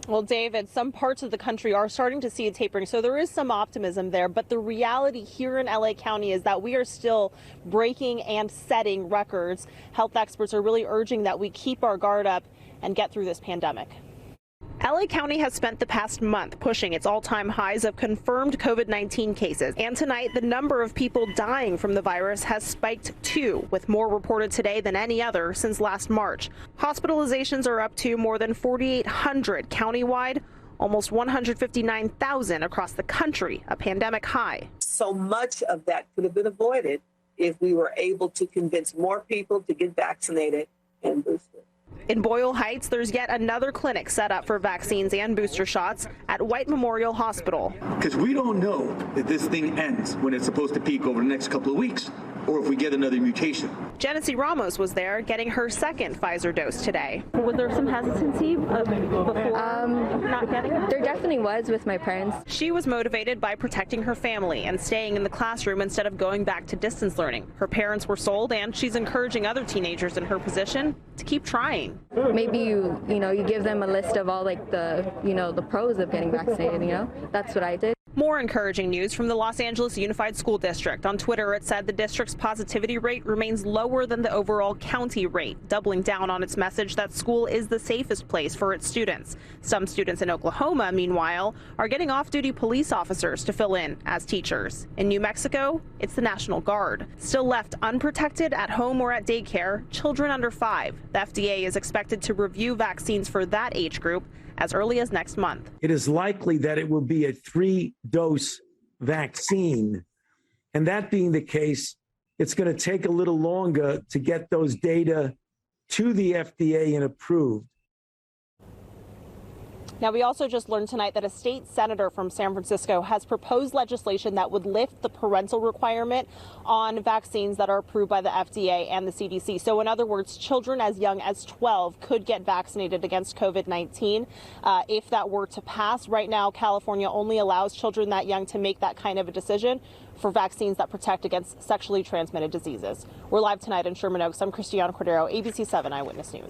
Well, David, some parts of the country are starting to see a tapering, so there is some optimism there. But the reality here in LA County is that we are still breaking and setting records. Health experts are really urging that we keep our guard up and get through this pandemic. LA County has spent the past month pushing its all-time highs of confirmed COVID-19 cases. And tonight, the number of people dying from the virus has spiked too, with more reported today than any other since last March. Hospitalizations are up to more than 4,800 countywide, almost 159,000 across the country, a pandemic high. So much of that could have been avoided if we were able to convince more people to get vaccinated and boosted. In Boyle Heights, there's yet another clinic set up for vaccines and booster shots at White Memorial Hospital. Because we don't know that this thing ends when it's supposed to peak over the next couple of weeks, or if we get another mutation. Genesee Ramos was there getting her second Pfizer dose today. Was there some hesitancy before not getting it? There definitely was with my parents. She was motivated by protecting her family and staying in the classroom instead of going back to distance learning. Her parents were sold, and she's encouraging other teenagers in her position to keep trying. Maybe you give them a list of all the pros of getting vaccinated, That's what I did. More encouraging news from the Los Angeles Unified School District. On Twitter, it said the district's positivity rate remains lower than the overall county rate, doubling down on its message that school is the safest place for its students. Some students in Oklahoma, meanwhile, are getting off-duty police officers to fill in as teachers. In New Mexico, it's the National Guard. Still left unprotected at home or at daycare, children under 5. The FDA is expected to review vaccines for that age group as early as next month. It is likely that it will be a 3-dose vaccine. And that being the case, it's going to take a little longer to get those data to the FDA and approved. Now, we also just learned tonight that a state senator from San Francisco has proposed legislation that would lift the parental requirement on vaccines that are approved by the FDA and the CDC. So in other words, children as young as 12 could get vaccinated against COVID-19 if that were to pass. Right now, California only allows children that young to make that kind of a decision for vaccines that protect against sexually transmitted diseases. We're live tonight in Sherman Oaks. I'm Christiane Cordero, ABC 7 Eyewitness News.